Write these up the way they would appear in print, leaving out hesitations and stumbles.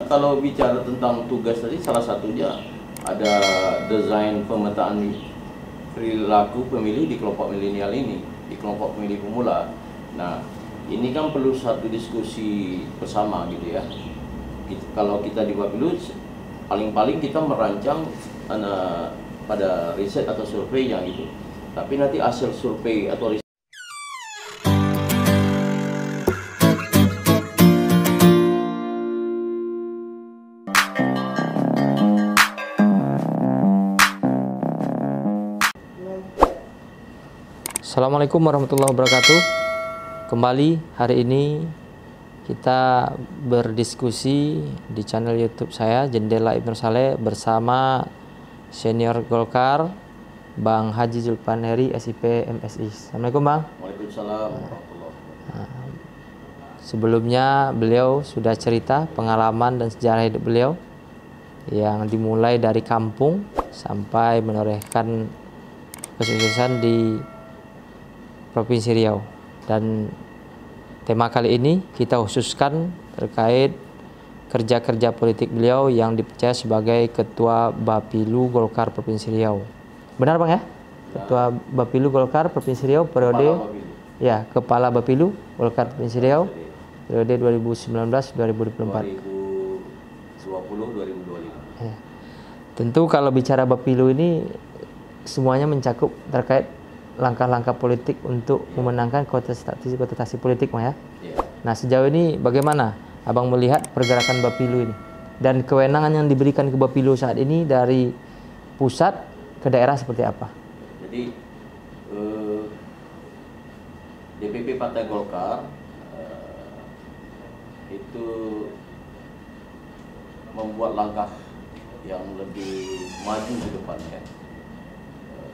Kalau bicara tentang tugas tadi, salah satunya ada desain pemetaan perilaku pemilih di kelompok milenial ini, di kelompok pemilih pemula. Nah, ini kan perlu satu diskusi bersama gitu ya. Kalau kita di Bapilu, paling-paling kita merancang pada riset atau survei yang gitu. Tapi nanti hasil survei atau riset Assalamualaikum warahmatullahi wabarakatuh. Kembali hari ini kita berdiskusi di channel YouTube saya, Jendela Ibnu Saleh, bersama senior Golkar Bang Haji Zulpanheri SIP MSI. Assalamualaikum Bang. Waalaikumsalam warahmatullahi wabarakatuh. Sebelumnya beliau sudah cerita pengalaman dan sejarah hidup beliau yang dimulai dari kampung sampai menorehkan kesuksesan di Provinsi Riau. Dan tema kali ini kita khususkan terkait kerja-kerja politik beliau yang dipercaya sebagai Ketua Bapilu Golkar Provinsi Riau. Benar Bang ya? Ketua Bapilu Golkar Provinsi Riau periode Kepala Bapilu Golkar Provinsi Riau periode 2019-2024. 2020-2025. Ya. Tentu kalau bicara Bapilu ini semuanya mencakup terkait langkah-langkah politik untuk memenangkan kontestasi politik, Bang ya. Nah, sejauh ini bagaimana Abang melihat pergerakan Bapilu ini dan kewenangan yang diberikan ke Bapilu saat ini dari pusat ke daerah seperti apa? Jadi DPP Partai Golkar itu membuat langkah yang lebih maju ke depannya.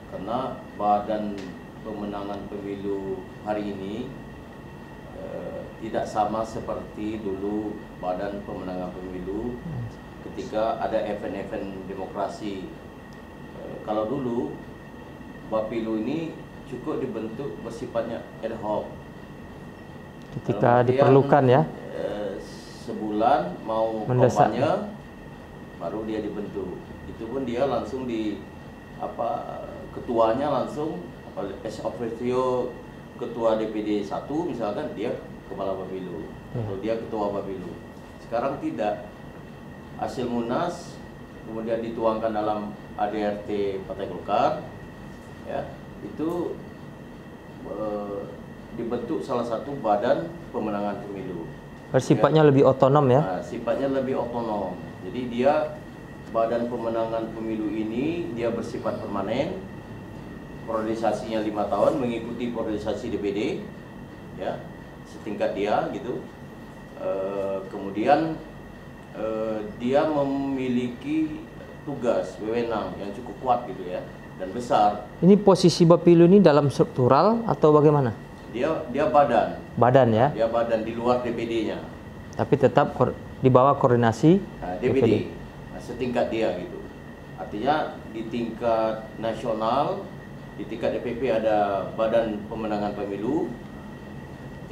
Karena badan pemenangan pemilu hari ini tidak sama seperti dulu badan pemenangan pemilu ketika ada event-event demokrasi. Kalau dulu Bapilu ini cukup dibentuk bersifatnya ad hoc. Ketika diperlukan ya. Sebulan mau kampanye baru dia dibentuk. Itu pun dia langsung ketuanya langsung ex officio ketua DPD 1 misalkan dia kepala Bapilu atau dia ketua Bapilu. Sekarang tidak, hasil Munas kemudian dituangkan dalam ADRT Partai Golkar ya, itu dibentuk salah satu badan pemenangan pemilu. Sifatnya lebih otonom ya? Nah, sifatnya lebih otonom. Jadi dia badan pemenangan pemilu ini dia bersifat permanen. Priorisasinya 5 tahun, mengikuti priorisasi DPD ya, setingkat dia gitu. Kemudian dia memiliki tugas wewenang yang cukup kuat gitu ya, dan besar. Ini posisi Bapilu ini dalam struktural atau bagaimana? Dia badan ya. Dia badan di luar DPD-nya, tapi tetap di bawah koordinasi DPD. Nah, setingkat dia gitu. Artinya di tingkat nasional, di tingkat DPP ada badan pemenangan pemilu,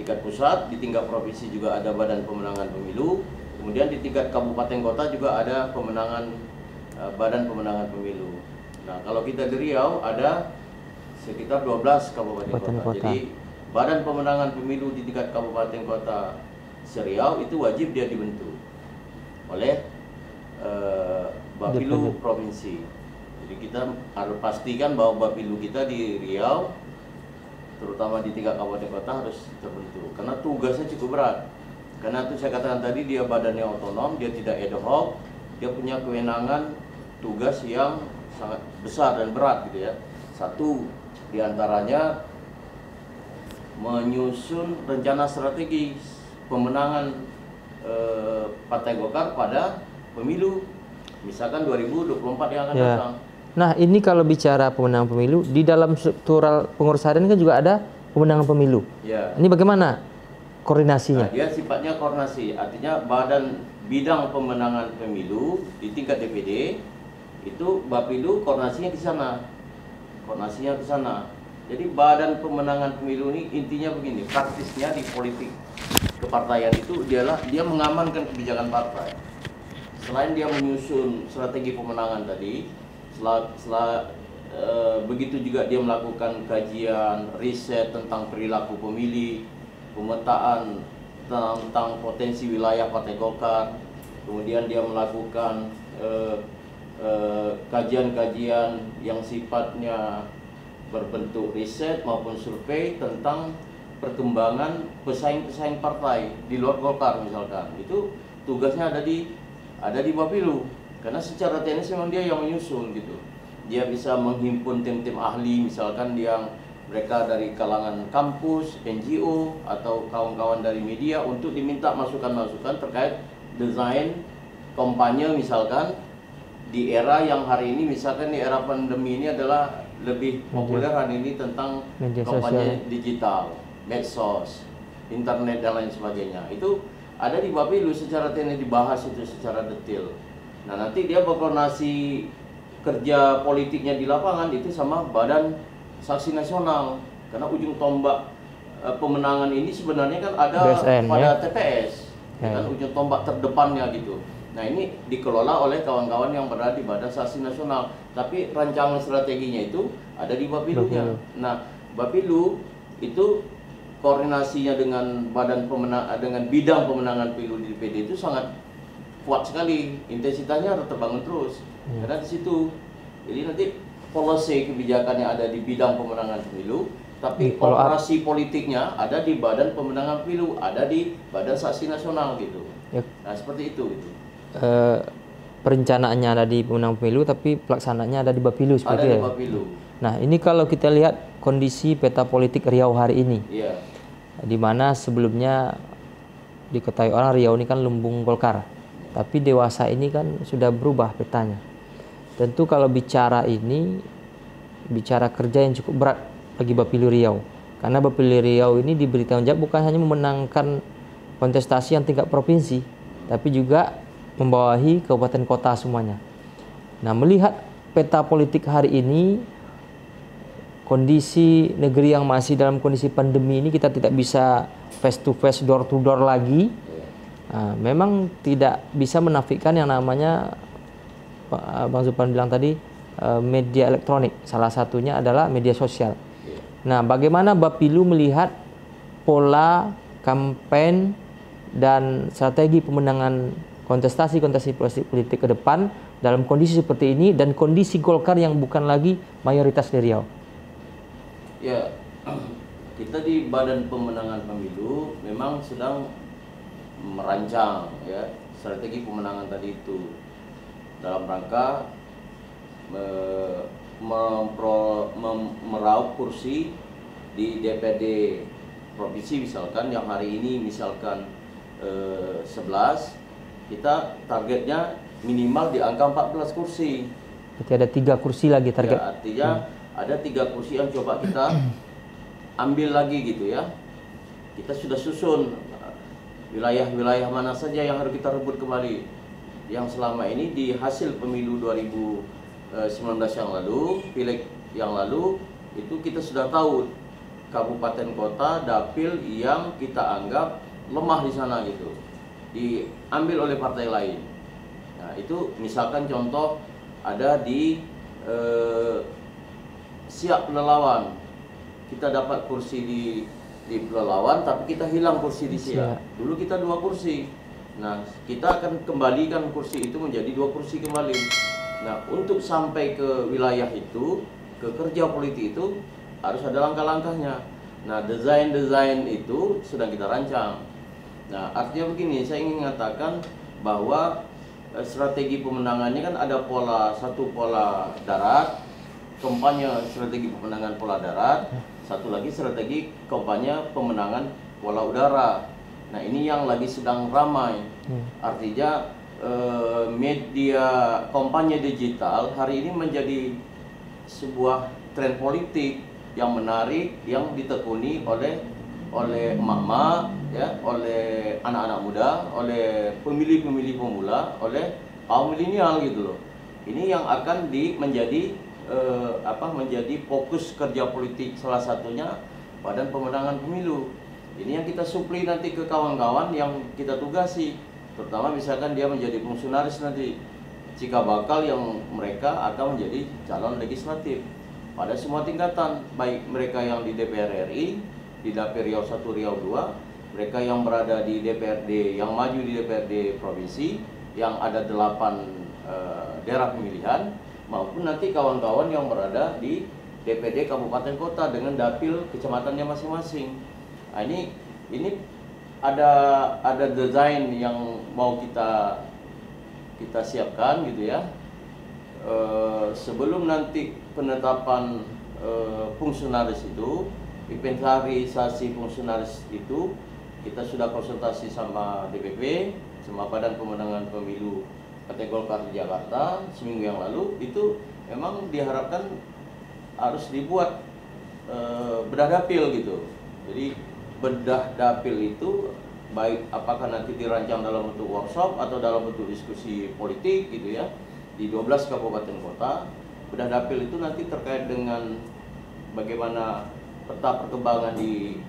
tingkat pusat, di tingkat provinsi juga ada badan pemenangan pemilu, kemudian di tingkat kabupaten kota juga ada badan pemenangan pemilu. Nah, kalau kita di Riau ada sekitar 12 kabupaten kota. Jadi badan pemenangan pemilu di tingkat kabupaten kota Riau itu wajib dia dibentuk oleh Bapilu provinsi. Jadi kita harus pastikan bahwa Bapilu kita di Riau, terutama di tingkat kabupaten kota harus terbentuk. Karena tugasnya cukup berat. Karena itu saya katakan tadi dia badannya otonom, dia tidak ad hoc, dia punya kewenangan tugas yang sangat besar dan berat gitu ya. Satu diantaranya menyusun rencana strategis pemenangan Partai Golkar pada pemilu, misalkan 2024 yang akan datang. Nah, ini kalau bicara pemenangan pemilu, di dalam struktural pengurusan kan juga ada pemenangan pemilu. Ya. Ini bagaimana koordinasinya? Nah, dia sifatnya koordinasi, artinya badan bidang pemenangan pemilu di tingkat DPD itu Bapilu koordinasinya ke sana. Jadi badan pemenangan pemilu ini intinya begini, praktisnya di politik kepartaian itu dia mengamankan kebijakan partai. selain dia menyusun strategi pemenangan tadi, begitu juga dia melakukan kajian, riset tentang perilaku pemilih, pemetaan tentang potensi wilayah Partai Golkar, kemudian dia melakukan kajian-kajian yang sifatnya berbentuk riset maupun survei tentang perkembangan pesaing-pesaing partai di luar Golkar misalkan. Itu tugasnya ada di Bapilu, karena secara teknis memang dia yang menyusun gitu. Dia bisa menghimpun tim-tim ahli misalkan yang mereka dari kalangan kampus, NGO atau kawan-kawan dari media untuk diminta masukan-masukan terkait desain kampanye misalkan di era yang hari ini, misalkan di era pandemi ini adalah lebih populer hari ini tentang kampanye digital, medsos, internet dan lain sebagainya. Itu ada di Bapilu secara teknis dibahas itu secara detail. Nah, nanti dia berkoordinasi kerja politiknya di lapangan itu sama Badan Saksi Nasional, karena ujung tombak pemenangan ini sebenarnya kan ada BSN, pada ya? TPS, kan ujung tombak terdepannya gitu. Nah, ini dikelola oleh kawan-kawan yang berada di Badan Saksi Nasional, tapi rancangan strateginya itu ada di Bapilunya. Nah, Bapilu itu koordinasinya dengan dengan bidang pemenangan pemilu di DPD itu sangat kuat sekali, intensitasnya harus terbangun terus. Karena di situ, jadi nanti policy kebijakan yang ada di bidang pemenangan pemilu, tapi operasi politiknya ada di Badan Pemenangan Pemilu, ada di Badan Saksi Nasional gitu. Nah, seperti itu. Perencanaannya ada di pemenangan pemilu, tapi pelaksanaannya ada di Bapilu seperti ada ya. Di Bapilu. Nah, ini kalau kita lihat kondisi peta politik Riau hari ini, di mana sebelumnya diketahui orang Riau ini kan lumbung Golkar, tapi dewasa ini kan sudah berubah petanya. Tentu kalau bicara kerja yang cukup berat bagi Bapilu Riau, karena Bapilu Riau ini diberi tanggung jawab bukan hanya memenangkan kontestasi yang tingkat provinsi, tapi juga membawahi kabupaten kota semuanya. Nah, melihat peta politik hari ini, kondisi negeri yang masih dalam kondisi pandemi ini, kita tidak bisa face to face, door to door lagi. Nah, memang tidak bisa menafikan yang namanya Bang Zupan bilang tadi, media elektronik. Salah satunya adalah media sosial. Nah, bagaimana Bapilu melihat pola kampanye dan strategi pemenangan kontestasi politik ke depan dalam kondisi seperti ini dan kondisi Golkar yang bukan lagi mayoritas di Riau? Ya, kita di Badan Pemenangan Pemilu memang sedang merancang ya strategi pemenangan tadi itu dalam rangka meraup kursi di DPD provinsi misalkan, yang hari ini misalkan 11, kita targetnya minimal di angka 14 kursi. Berarti ada 3 kursi lagi target. Ya, artinya ada 3 kursi yang coba kita ambil lagi gitu ya. Kita sudah susun wilayah-wilayah mana saja yang harus kita rebut kembali, yang selama ini di hasil pemilu 2019 yang lalu, pileg yang lalu, itu kita sudah tahu kabupaten kota, dapil yang kita anggap lemah di sana gitu, diambil oleh partai lain. Nah, itu misalkan contoh ada di Siak Pelalawan, kita dapat kursi di Pelalawan, tapi kita hilang kursi di Siak. Dulu kita 2 kursi. Nah, kita akan kembalikan kursi itu menjadi 2 kursi kembali. Nah, untuk sampai ke wilayah itu, ke kerja politik itu harus ada langkah-langkahnya. Nah, desain-desain itu sedang kita rancang. Nah, artinya begini, saya ingin mengatakan bahwa strategi pemenangannya kan ada satu pola darat, kampanye strategi pemenangan pola darat, satu lagi strategi kampanye pemenangan pola udara. Nah, ini yang lagi sedang ramai. Artinya media kampanye digital hari ini menjadi sebuah tren politik yang menarik, yang ditekuni oleh emak-emak, ya, oleh anak-anak muda, oleh pemilih-pemilih pemula, oleh kaum milenial gitu loh. Ini yang akan menjadi fokus kerja politik, salah satunya Badan Pemenangan Pemilu. Ini yang kita supli nanti ke kawan-kawan yang kita tugasi. terutama misalkan dia menjadi fungsionaris nanti, cikal bakal yang mereka akan menjadi calon legislatif pada semua tingkatan, baik mereka yang di DPR RI, di Dapil Riau 1, Riau 2, mereka yang berada di DPRD, yang maju di DPRD provinsi, yang ada 8 daerah pemilihan, maupun nanti kawan-kawan yang berada di DPD kabupaten kota dengan dapil kecamatannya masing-masing. Nah, ini ada desain yang mau kita siapkan gitu ya. Sebelum nanti penetapan fungsionaris itu, inventarisasi fungsionaris itu, kita sudah konsultasi sama DPP, sama Badan Pemenangan Pemilu Partai Golkar di Jakarta seminggu yang lalu. Itu memang diharapkan harus dibuat bedah dapil gitu. Jadi bedah dapil itu baik apakah nanti dirancang dalam bentuk workshop atau dalam bentuk diskusi politik gitu ya, di 12 kabupaten kota. Bedah dapil itu nanti terkait dengan bagaimana peta perkembangan di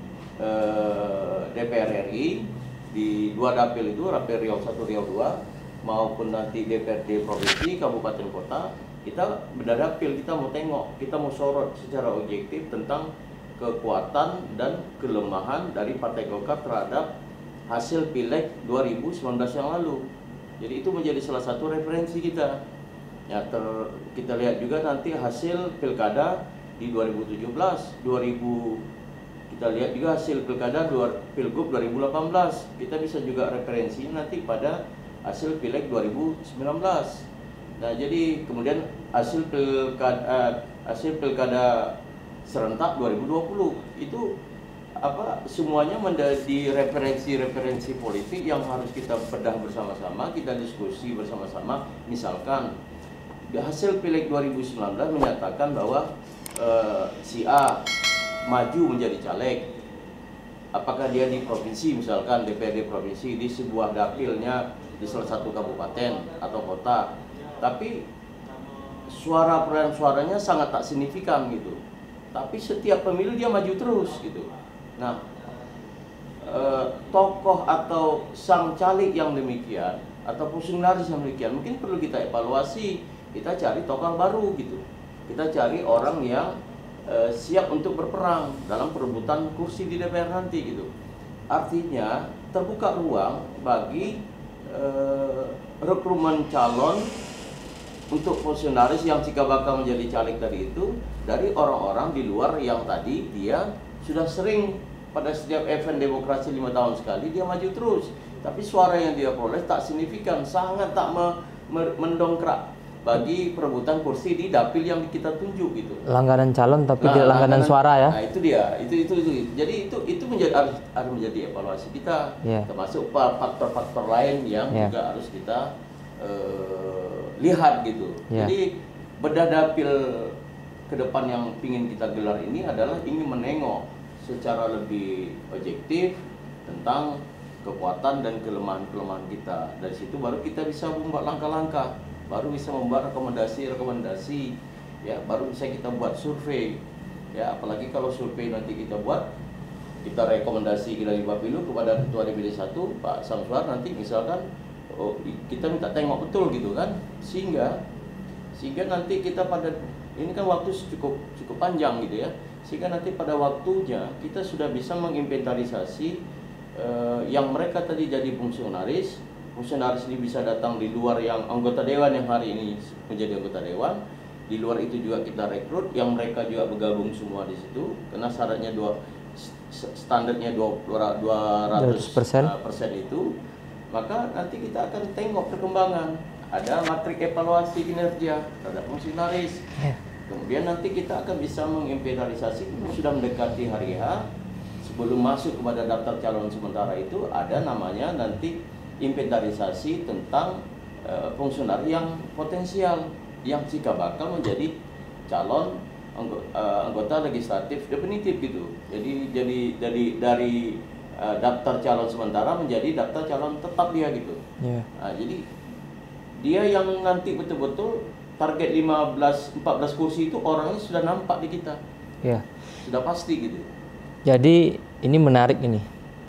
DPR RI, di 2 dapil itu, Dapil Riau 1, Riau 2, maupun nanti DPRD provinsi, kabupaten kota. Kita bedah dapil, kita mau tengok, kita mau sorot secara objektif tentang kekuatan dan kelemahan dari Partai Golkar terhadap hasil Pileg 2019 yang lalu. Jadi itu menjadi salah satu referensi kita. Ya, kita lihat juga nanti hasil pilkada di 2017, kita lihat juga hasil pilkada Pilgub 2018. Kita bisa juga referensi nanti pada hasil Pileg 2019. Nah, jadi kemudian hasil pilkada serentak 2020 itu semuanya menjadi referensi-referensi politik yang harus kita bedah bersama-sama, kita diskusi bersama-sama. Misalkan hasil Pileg 2019 menyatakan bahwa si A maju menjadi caleg, apakah dia di provinsi, misalkan DPRD provinsi, di sebuah dapilnya di salah satu kabupaten atau kota, tapi perolehan suaranya sangat tak signifikan gitu, tapi setiap pemilu dia maju terus gitu. Nah, tokoh atau sang caleg yang demikian atau fungsionaris yang demikian mungkin perlu kita evaluasi. Kita cari tokoh baru gitu, kita cari orang yang siap untuk berperang dalam perebutan kursi di DPR nanti gitu. Artinya terbuka ruang bagi rekrutmen calon untuk fungsionaris yang jika bakal menjadi caleg tadi itu dari orang-orang di luar yang tadi dia sudah sering pada setiap event demokrasi 5 tahun sekali dia maju terus, tapi suara yang dia peroleh tak signifikan, sangat tak mendongkrak bagi perebutan kursi di dapil yang kita tunjuk gitu. Langganan calon tapi tidak langganan suara ya. Nah, itu dia. Itu. Jadi itu harus menjadi evaluasi kita. Termasuk faktor-faktor lain yang juga harus kita lihat gitu. Jadi bedah dapil ke depan yang ingin kita gelar ini adalah ingin menengok secara lebih objektif tentang kekuatan dan kelemahan-kelemahan kita. Dari situ baru kita bisa membuat langkah-langkah, baru bisa membuat rekomendasi, ya, baru bisa kita buat survei, ya. Apalagi kalau survei nanti kita buat, kita rekomendasi dari Bapilu kepada Ketua DPD 1 Pak Samsuar nanti misalkan, kita minta tengok betul gitu kan, sehingga nanti kita pada ini kan waktu cukup panjang gitu ya, sehingga nanti pada waktunya kita sudah bisa menginventarisasi yang mereka tadi jadi fungsionaris ini bisa datang di luar yang anggota dewan yang hari ini menjadi anggota dewan, di luar itu juga kita rekrut yang mereka juga bergabung semua di situ, karena syaratnya standarnya 200% itu, maka nanti kita akan tengok perkembangan, ada matrik evaluasi kinerja terhadap fungsionaris. Kemudian nanti kita akan bisa menginventarisasi sudah mendekati hari H, sebelum masuk kepada daftar calon sementara itu ada namanya nanti inventarisasi tentang fungsionaris yang potensial yang jika bakal menjadi calon anggota legislatif definitif gitu. Jadi dari daftar calon sementara menjadi daftar calon tetap dia gitu. Nah, jadi dia yang nanti betul-betul target 14 kursi itu orangnya sudah nampak di kita. Sudah pasti gitu. Jadi ini menarik ini.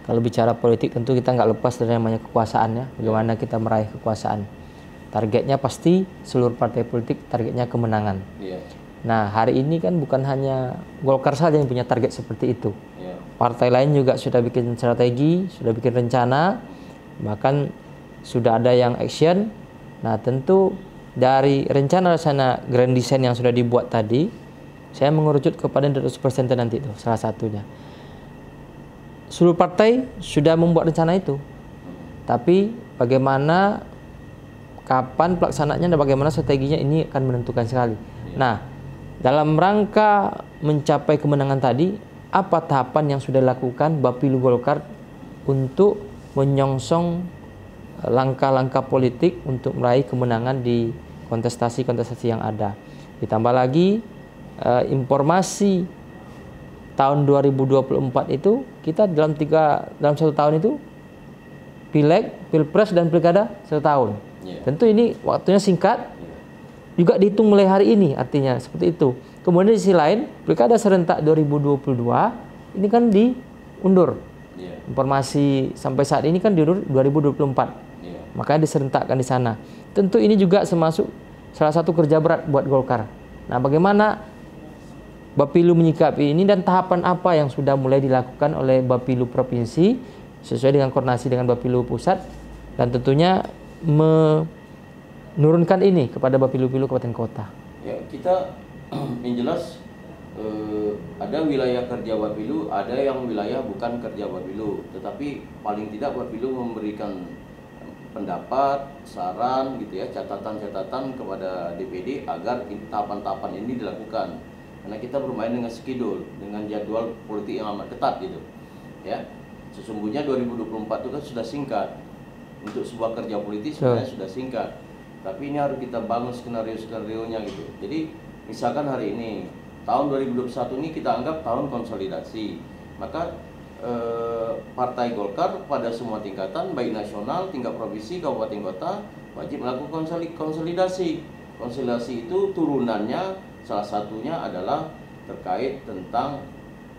Kalau bicara politik tentu kita nggak lepas dari namanya kekuasaan ya. Bagaimana kita meraih kekuasaan. Targetnya pasti seluruh partai politik targetnya kemenangan. Iya. Nah hari ini kan bukan hanya Golkar saja yang punya target seperti itu. Iya. Partai lain juga sudah bikin strategi, sudah bikin rencana, bahkan sudah ada yang action. Nah tentu dari rencana grand design yang sudah dibuat tadi, saya mengerucut kepada 100% nanti itu salah satunya. Seluruh partai sudah membuat rencana itu, tapi bagaimana, kapan pelaksanaannya dan bagaimana strateginya ini akan menentukan sekali. Nah, dalam rangka mencapai kemenangan tadi, apa tahapan yang sudah dilakukan Bapilu Golkar untuk menyongsong langkah-langkah politik untuk meraih kemenangan di kontestasi-kontestasi yang ada. Ditambah lagi informasi tahun 2024 itu kita dalam 1 tahun itu pileg, pilpres dan pilkada 1 tahun. Tentu ini waktunya singkat, juga dihitung mulai hari ini, artinya seperti itu. Kemudian di sisi lain pilkada serentak 2022 ini kan diundur. Informasi sampai saat ini kan diundur 2024. Makanya diserentakkan di sana. Tentu ini juga termasuk salah satu kerja berat buat Golkar. Nah, bagaimana Bapilu menyikapi ini dan tahapan apa yang sudah mulai dilakukan oleh Bapilu Provinsi sesuai dengan koordinasi dengan Bapilu Pusat, dan tentunya menurunkan ini kepada Bapilu-Bapilu Kabupaten Kota. Ya, kita yang jelas ada wilayah kerja Bapilu, ada yang wilayah bukan kerja Bapilu, tetapi paling tidak Bapilu memberikan pendapat, saran gitu ya, catatan-catatan kepada DPD agar tahapan-tahapan ini dilakukan. Karena kita bermain dengan schedule, dengan jadwal politik yang amat ketat gitu. Ya. Sesungguhnya 2024 itu kan sudah singkat. Untuk sebuah kerja politik sebenarnya sudah singkat. Tapi ini harus kita bangun skenario-skenarionya gitu. Jadi misalkan hari ini tahun 2021 ini kita anggap tahun konsolidasi. Maka Partai Golkar pada semua tingkatan, baik nasional, tingkat provinsi, kabupaten kota, wajib melakukan konsolidasi. Konsolidasi itu turunannya salah satunya adalah terkait tentang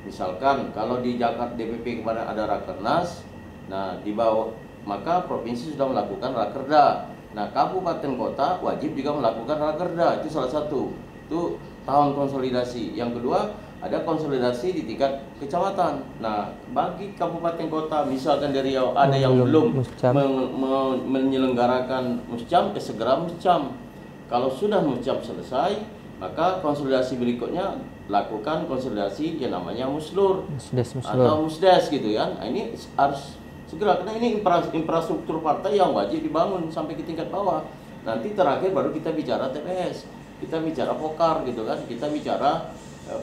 misalkan kalau di Jakarta DPP kemarin ada Rakernas, nah di bawah maka provinsi sudah melakukan Rakerda. Nah kabupaten kota wajib juga melakukan Rakerda, itu salah satu. Itu tahun konsolidasi. Yang kedua ada konsolidasi di tingkat kecamatan. Nah bagi kabupaten kota misalkan dari ada yang belum menyelenggarakan muscam, segera muscam. Kalau sudah muscam selesai, maka konsolidasi berikutnya lakukan konsolidasi yang namanya muslur atau musdes gitu ya. Nah, ini harus segera karena ini infrastruktur partai yang wajib dibangun sampai ke tingkat bawah. Nanti terakhir baru kita bicara TPS, kita bicara pokar gitu kan, kita bicara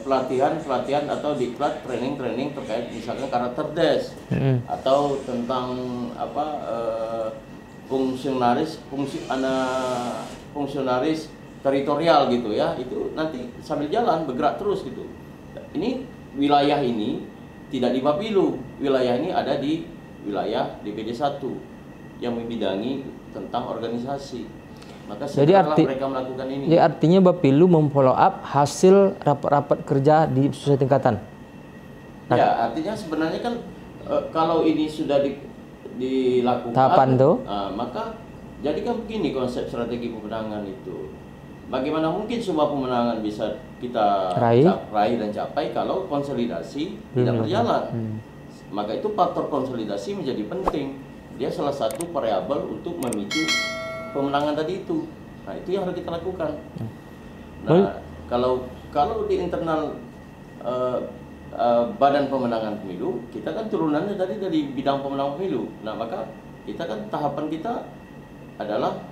pelatihan atau diklat training terkait misalkan karakter des atau tentang fungsionaris teritorial gitu ya, itu nanti sambil jalan bergerak terus gitu. Ini wilayah ini tidak di Bapilu, wilayah ini ada di wilayah DPD 1 yang membidangi tentang organisasi. Maka setelah mereka melakukan ini. Jadi artinya Bapilu memfollow up hasil rapat-rapat kerja di sesuai tingkatan. Ya, artinya sebenarnya kan kalau ini sudah dilakukan tahapan tuh, maka jadi kan begini konsep strategi pemenangan itu. Bagaimana mungkin sebuah pemenangan bisa kita raih dan capai kalau konsolidasi tidak berjalan? Maka itu faktor konsolidasi menjadi penting. Dia salah satu variabel untuk memicu pemenangan tadi itu. Nah itu yang harus kita lakukan. Nah kalau di internal Badan Pemenangan Pemilu, kita kan turunannya tadi dari bidang pemenangan pemilu. Nah maka kita kan tahapan kita adalah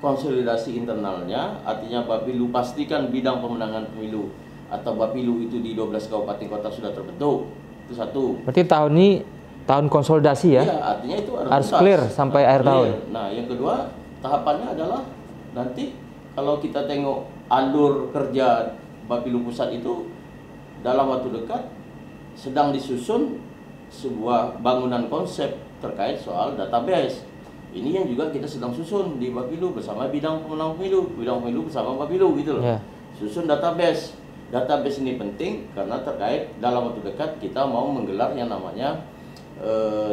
konsolidasi internalnya, artinya Bapilu pastikan bidang pemenangan pemilu atau Bapilu itu di 12 kabupaten kota sudah terbentuk. Itu satu. Berarti tahun ini tahun konsolidasi ya? Iya, artinya itu harus clear sampai akhir tahun. Nah, yang kedua tahapannya adalah nanti kalau kita tengok alur kerja Bapilu Pusat itu dalam waktu dekat sedang disusun sebuah bangunan konsep terkait soal database. Ini yang juga kita sedang susun di Bapilu bersama bidang pemenang pemilu bersama Bapilu gitu loh. Susun database. Database ini penting karena terkait dalam waktu dekat kita mau menggelar yang namanya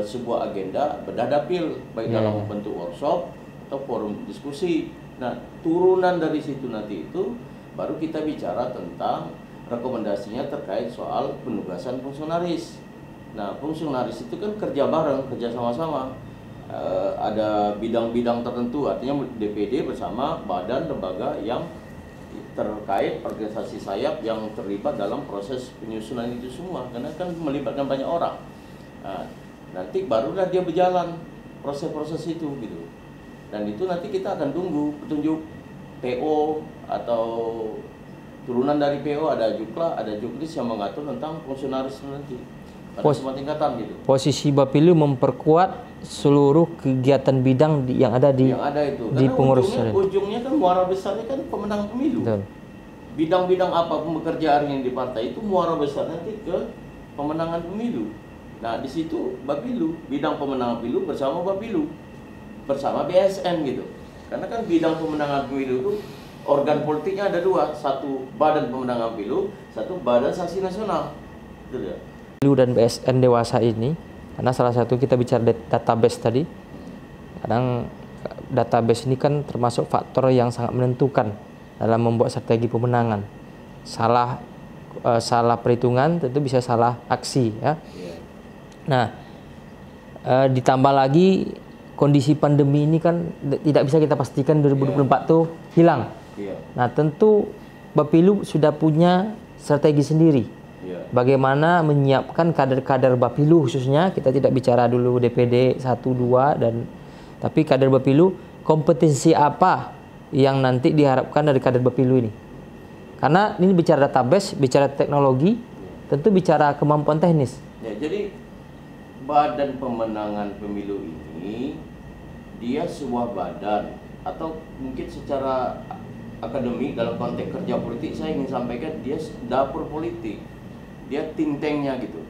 sebuah agenda bedah dapil, baik dalam bentuk workshop atau forum diskusi. Nah, turunan dari situ nanti itu baru kita bicara tentang rekomendasinya terkait soal penugasan fungsionaris. Nah, fungsionaris itu kan kerja bareng, kerja sama-sama. Ada bidang-bidang tertentu, artinya DPD bersama badan lembaga yang terkait organisasi sayap yang terlibat dalam proses penyusunan itu semua, karena kan melibatkan banyak orang. Nah, nanti barulah dia berjalan proses-proses itu gitu. Dan itu nanti kita akan tunggu petunjuk PO atau turunan dari PO, ada Jukla, ada Juknis yang mengatur tentang fungsionaris nanti pada semua tingkatan gitu. Posisi Bapilu memperkuat seluruh kegiatan bidang yang ada di di pengurus. Ujungnya kan muara besarnya kan pemenang pemilu. Bidang-bidang apapun pekerjaan yang di partai itu muara besar nanti ke pemenangan pemilu. Nah, di situ Bapilu, bidang pemenangan pemilu bersama Bapilu, bersama BSN gitu. Karena kan bidang pemenangan pemilu itu organ politiknya ada dua, satu badan pemenangan pemilu, satu badan saksi nasional. Gitu ya. Bapilu dan BSN dewasa ini, karena salah satu kita bicara database tadi, kadang database ini kan termasuk faktor yang sangat menentukan dalam membuat strategi pemenangan. Salah perhitungan tentu bisa salah aksi ya. Nah, ditambah lagi kondisi pandemi ini kan tidak bisa kita pastikan 2024 tuh hilang. Nah, tentu Bapilu sudah punya strategi sendiri. Bagaimana menyiapkan kader-kader Bapilu khususnya, kita tidak bicara dulu DPD 1, 2 tapi kader Bapilu, kompetensi apa yang nanti diharapkan dari kader Bapilu ini. Karena ini bicara database, bicara teknologi, tentu bicara kemampuan teknis. Ya, jadi badan pemenangan pemilu ini dia sebuah badan, atau mungkin secara akademik dalam konteks kerja politik saya ingin sampaikan dia dapur politik. Dia think tanknya gitu.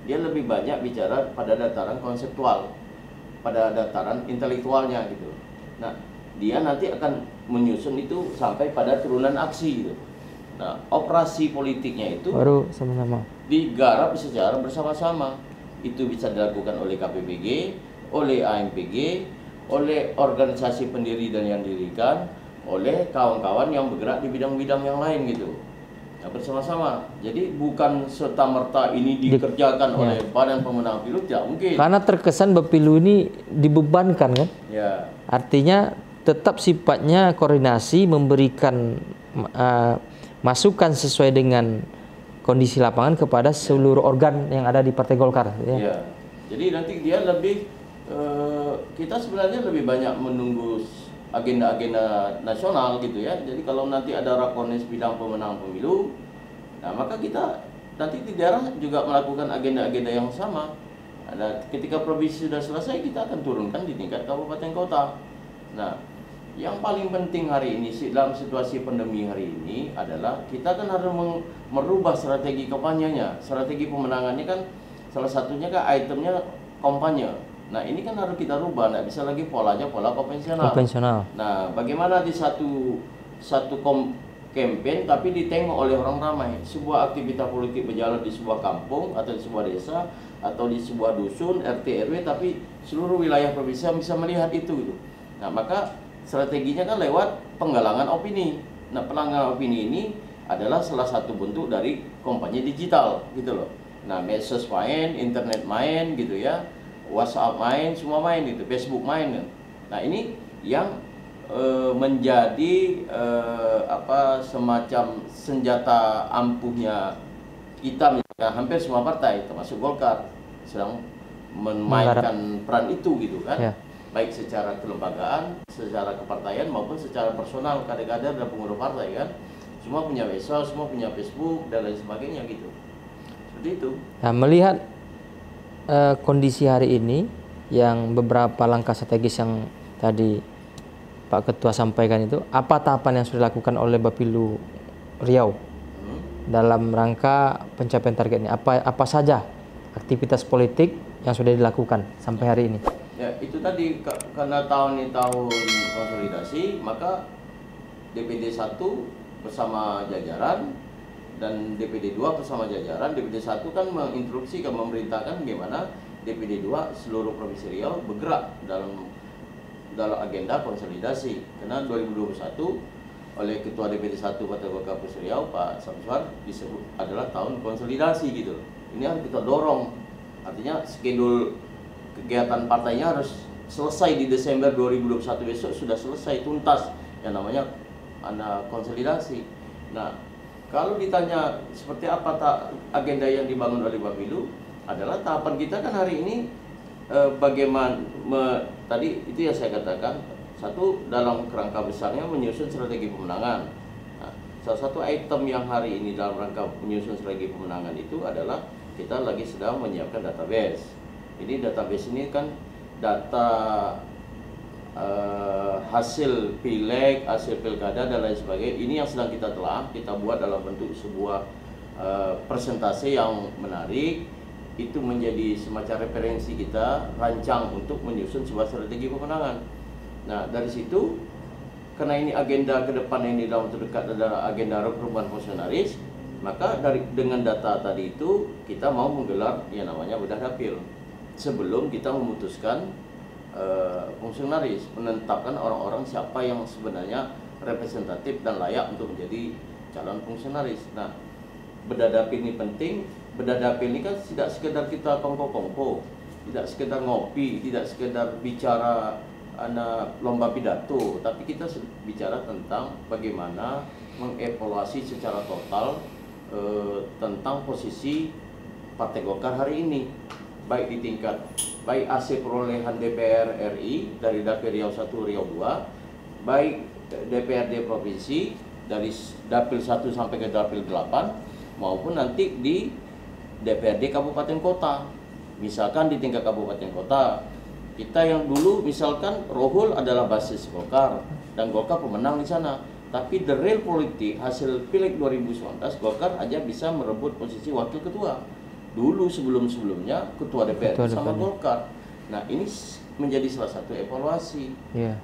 Dia lebih banyak bicara pada dataran konseptual, pada dataran intelektualnya gitu. Nah, dia nanti akan menyusun itu sampai pada turunan aksi gitu. Nah, operasi politiknya itu baru sama-sama digarap secara bersama-sama. Itu bisa dilakukan oleh KPPG, oleh AMPG, oleh organisasi pendiri dan yang didirikan, oleh kawan-kawan yang bergerak di bidang-bidang yang lain gitu. Nah, bersama-sama. Jadi bukan serta-merta ini dikerjakan oleh badan pemenang pemilu, tidak mungkin. Karena terkesan Bapilu ini dibebankan kan? Ya. Artinya tetap sifatnya koordinasi, memberikan masukan sesuai dengan kondisi lapangan kepada seluruh organ yang ada di Partai Golkar. Ya. Jadi nanti dia lebih, kita sebenarnya lebih banyak menunggu agenda-agenda nasional gitu ya. Jadi kalau nanti ada rakornis bidang pemenang pemilu, nah maka kita nanti di daerah juga melakukan agenda-agenda yang sama. Nah, ketika provinsi sudah selesai, kita akan turunkan di tingkat kabupaten kota. Nah, yang paling penting hari ini dalam situasi pandemi hari ini adalah kita kan harus merubah strategi kampanyenya. Strategi pemenangannya kan salah satunya kan itemnya kampanye. Nah, ini kan harus kita rubah, nggak bisa lagi polanya pola konvensional. Nah, bagaimana di satu campaign tapi ditengok oleh orang ramai. Sebuah aktivitas politik berjalan di sebuah kampung atau di sebuah desa atau di sebuah dusun, RT RW, tapi seluruh wilayah provinsi bisa melihat itu gitu. Nah, maka strateginya kan lewat penggalangan opini. Nah, penggalangan opini ini adalah salah satu bentuk dari kampanye digital gitu loh. Nah, medsos main, internet main gitu ya. WhatsApp main, semua main gitu, Facebook main kan. Nah, ini yang menjadi semacam senjata ampuhnya kita, misalkan hampir semua partai termasuk Golkar sedang memainkan peran itu gitu kan. Ya. Baik secara kelembagaan, secara kepartaian maupun secara personal, kader-kader dan pengurus partai kan. Semua punya medsos, semua punya Facebook dan lain sebagainya gitu. Seperti itu. Nah, melihat kondisi hari ini yang beberapa langkah strategis yang tadi Pak Ketua sampaikan itu, apa tahapan yang sudah dilakukan oleh Bapilu Riau dalam rangka pencapaian targetnya? Apa saja aktivitas politik yang sudah dilakukan sampai hari ini? Ya, itu tadi karena tahun ini tahun konsolidasi, maka DPD 1 bersama jajaran dan DPD 2 bersama jajaran. DPD 1 kan menginstruksikan, memerintahkan bagaimana DPD 2 seluruh Provinsi Riau bergerak dalam agenda konsolidasi. Karena 2021 oleh Ketua DPD 1 Partai Golkar Provinsi Riau, Pak Samsuar, disebut adalah tahun konsolidasi gitu. Ini harus kita dorong. Artinya skedul kegiatan partainya harus selesai di Desember 2021 besok, sudah selesai tuntas yang namanya konsolidasi. Nah, kalau ditanya seperti apa agenda yang dibangun oleh Bapilu, adalah tahapan kita kan hari ini bagaimana tadi itu yang saya katakan, satu dalam kerangka besarnya menyusun strategi pemenangan. Nah, salah satu item yang hari ini dalam rangka menyusun strategi pemenangan itu adalah kita lagi sedang menyiapkan database. Ini database ini kan data hasil pileg, hasil pilkada dan lain sebagainya. Ini yang sedang kita telah kita buat dalam bentuk sebuah persentase yang menarik. Itu menjadi semacam referensi kita rancang untuk menyusun sebuah strategi pemenangan. Nah, dari situ, karena ini agenda ke depan ini dalam waktu dekat adalah agenda perubahan fungsionaris, maka dengan data tadi itu kita mau menggelar yang namanya bedah dapil sebelum kita memutuskan fungsionaris, menetapkan orang-orang siapa yang sebenarnya representatif dan layak untuk menjadi calon fungsionaris. Nah, bedah dapil ini penting. Bedah dapil ini kan tidak sekedar kita kongko-kongko, tidak sekedar ngopi, tidak sekedar bicara lomba pidato, tapi kita bicara tentang bagaimana mengevaluasi secara total tentang posisi Partai Golkar hari ini, baik di tingkat hasil perolehan DPR RI dari Dapil Riau 1, Riau 2, baik DPRD provinsi dari Dapil 1 sampai ke Dapil 8, maupun nanti di DPRD kabupaten kota. Misalkan di tingkat kabupaten kota, kita yang dulu misalkan Rohul adalah basis Golkar dan Golkar pemenang di sana. Tapi the real politik hasil Pileg 2019, Golkar aja bisa merebut posisi wakil ketua. Dulu sebelum-sebelumnya ketua DPR sama Golkar. Nah, ini menjadi salah satu evaluasi.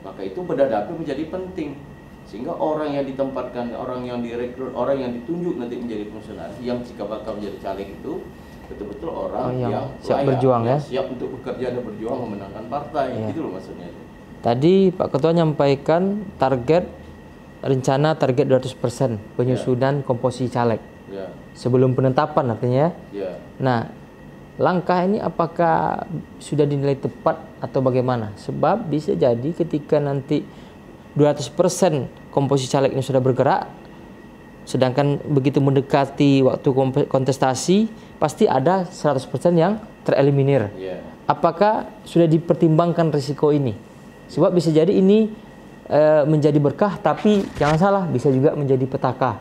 Maka itu bedah dapil menjadi penting. Sehingga orang yang ditempatkan, orang yang direkrut, orang yang ditunjuk nanti menjadi fungsionaris, yang jika bakal menjadi caleg itu betul-betul orang yang siap layak, berjuang ya, siap untuk bekerja dan berjuang memenangkan partai. Gitu loh maksudnya. Tadi Pak Ketua menyampaikan rencana target 200% penyusunan komposisi caleg sebelum penetapan artinya. Nah, langkah ini apakah sudah dinilai tepat atau bagaimana? Sebab bisa jadi ketika nanti 200% komposisi caleg ini sudah bergerak, sedangkan begitu mendekati waktu kontestasi pasti ada 100% yang tereliminir. Apakah sudah dipertimbangkan risiko ini? Sebab bisa jadi ini menjadi berkah, tapi jangan salah bisa juga menjadi petaka.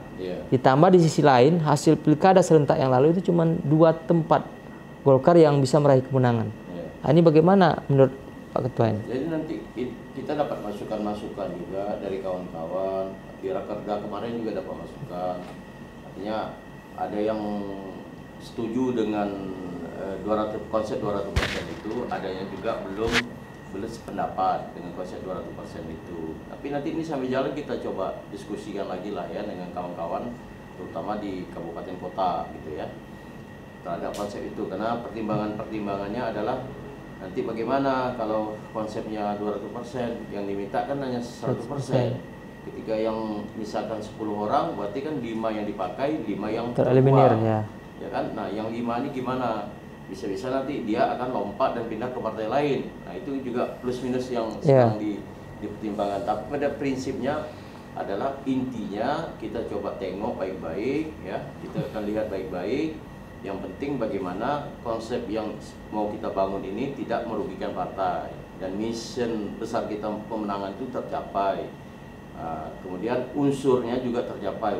Ditambah di sisi lain hasil pilkada serentak yang lalu itu cuma 2 tempat Golkar yang bisa meraih kemenangan. Nah, ini bagaimana menurut Pak Ketua ini? Jadi nanti kita dapat masukan-masukan juga dari kawan-kawan. Di Rakerda kemarin juga dapat masukan. Artinya ada yang setuju dengan konsep 200% itu, ada yang juga belum sependapat dengan konsep 200% itu. Tapi nanti ini sambil jalan kita coba diskusikan lagi lah ya dengan kawan-kawan, terutama di kabupaten kota gitu ya, terhadap konsep itu. Karena pertimbangannya adalah nanti bagaimana kalau konsepnya 200%, yang diminta kan hanya 100%. Ketika yang misalkan 10 orang, berarti kan 5 yang dipakai, 5 yang tereliminir ya kan. Nah, yang 5 ini gimana? Bisa-bisa nanti dia akan lompat dan pindah ke partai lain. Nah, itu juga plus minus yang sedang dipertimbangkan. Tapi pada prinsipnya adalah intinya kita coba tengok baik-baik ya, kita akan lihat baik-baik. Yang penting bagaimana konsep yang mau kita bangun ini tidak merugikan partai dan mission besar kita pemenangan itu tercapai. Kemudian unsurnya juga tercapai,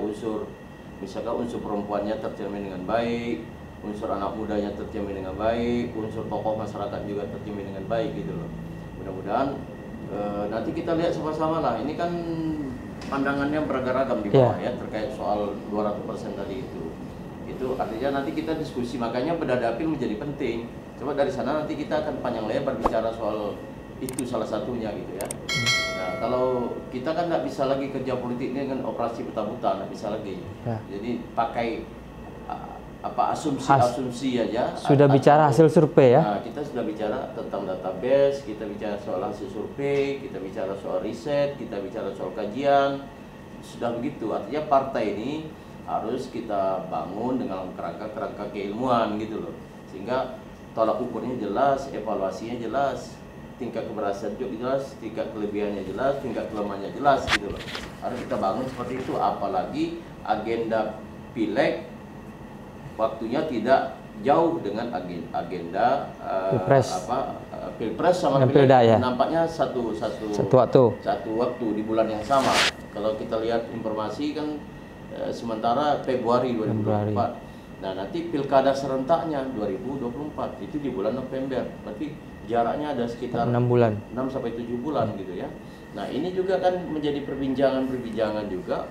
misalkan unsur perempuannya tercermin dengan baik, unsur anak mudanya tercermin dengan baik, unsur tokoh masyarakat juga tercermin dengan baik gitu loh. Mudah-mudahan nanti kita lihat sama-sama lah. Ini kan pandangannya beragam-ragam di bawah ya terkait soal 200% tadi itu. Itu artinya nanti kita diskusi, makanya bedah dapil menjadi penting. Coba dari sana nanti kita akan panjang lebar bicara soal itu salah satunya gitu ya. Nah, kalau kita kan nggak bisa lagi kerja politik ini dengan operasi peta buta, nggak bisa lagi. Jadi pakai asumsi aja. Sudah bicara hasil survei ya? Nah, kita sudah bicara tentang database, kita bicara soal hasil survei, kita bicara soal riset, kita bicara soal kajian. Sudah begitu, artinya partai ini harus kita bangun dengan kerangka keilmuan gitu loh. Sehingga tolak ukurnya jelas, evaluasinya jelas, tingkat keberhasilan juga jelas, tingkat kelebihannya jelas, tingkat kelemahannya jelas gitu loh. Harus kita bangun seperti itu, apalagi agenda pileg waktunya tidak jauh dengan agenda pilpres sama pileg ya? Nampaknya satu waktu di bulan yang sama. Kalau kita lihat informasi kan sementara Februari 2024. Nah, nanti pilkada serentaknya 2024 itu di bulan November. Berarti jaraknya ada sekitar 6 bulan. 6 sampai 7 bulan gitu ya. Nah, ini juga kan menjadi perbincangan juga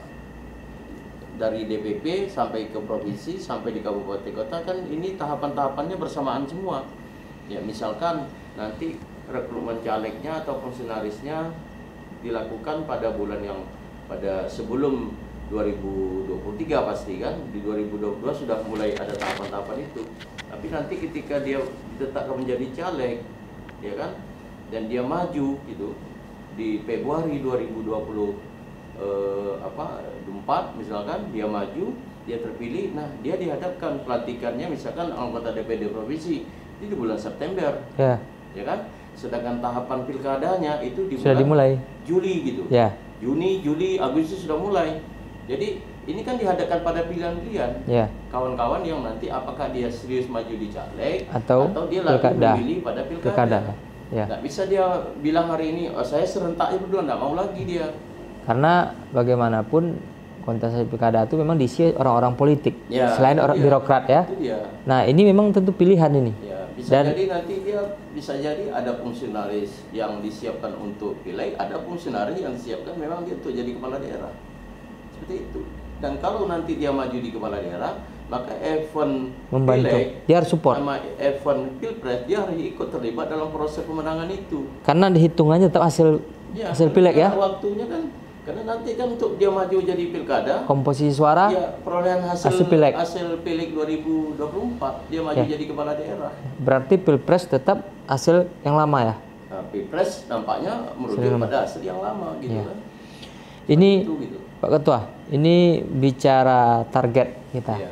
dari DPP sampai ke provinsi sampai di kabupaten kota, kan ini tahapan-tahapannya bersamaan semua. Ya, misalkan nanti rekrutmen calegnya atau fungsionarisnya dilakukan pada sebelum 2023 pasti kan, di 2022 sudah mulai ada tahapan-tahapan itu. Tapi nanti ketika dia ditetapkan menjadi caleg, ya kan, dan dia maju gitu di Februari 2024 misalkan dia maju, dia terpilih, nah dia dihadapkan pelantikannya misalkan anggota DPD provinsi itu di bulan September, ya kan, sedangkan tahapan pilkadanya itu di sudah dimulai Juli gitu, ya. Juni, Juli, Agustus sudah mulai. Jadi ini kan dihadapkan pada pilihan-pilihan kawan-kawan yang nanti apakah dia serius maju di caleg atau dia lagi memilih pada pilkada. Ya. Nggak bisa dia bilang hari ini saya serentak berdua, nggak mau lagi dia. Karena bagaimanapun kontestasi pilkada itu memang diisi orang-orang politik, selain orang birokrat ya. Nah, ini memang tentu pilihan ini. Ya, bisa jadi nanti dia bisa jadi ada fungsionaris yang disiapkan untuk pileg, ada fungsionaris yang disiapkan memang dia untuk jadi kepala daerah. Seperti itu. Dan kalau nanti dia maju di kepala daerah, maka event pileg dia harus support. Sama event pilpres dia harus ikut terlibat dalam proses pemenangan itu. Karena dihitungannya tetap hasil pileg ya. Waktunya kan, karena nanti kan untuk dia maju jadi pilkada, komposisi suara, ya, perolehan hasil pileg 2024 dia maju jadi kepala daerah. Berarti pilpres tetap hasil yang lama ya. Nah, pilpres nampaknya merujuk pada hasil yang lama gitu kan. Ini gitu. Pak Ketua, ini bicara target kita.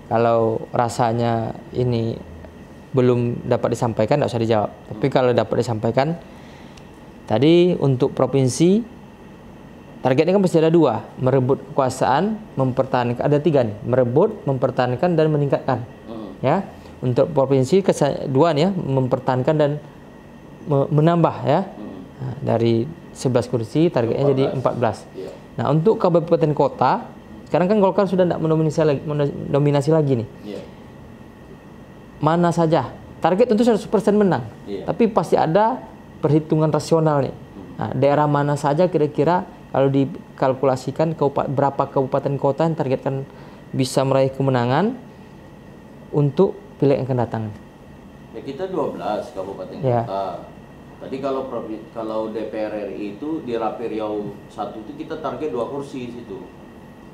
Kalau rasanya ini belum dapat disampaikan, tidak usah dijawab. Tapi kalau dapat disampaikan, tadi untuk provinsi targetnya kan pasti ada 2, merebut kekuasaan, mempertahankan, ada 3 nih, merebut, mempertahankan dan meningkatkan. Ya, untuk provinsi 2 nih ya, mempertahankan dan menambah ya. Nah, dari 11 kursi targetnya jadi 14. Nah, untuk kabupaten kota, sekarang kan Golkar sudah tidak mendominasi lagi nih. Mana saja, target tentu 100% menang, tapi pasti ada perhitungan rasional nih. Nah, daerah mana saja kira-kira kalau dikalkulasikan berapa kabupaten kota yang targetkan bisa meraih kemenangan untuk pileg yang akan datang? Ya, kita 12 kabupaten kota. Tadi kalau DPR RI itu di Rapi Riau 1 itu kita target 2 kursi situ.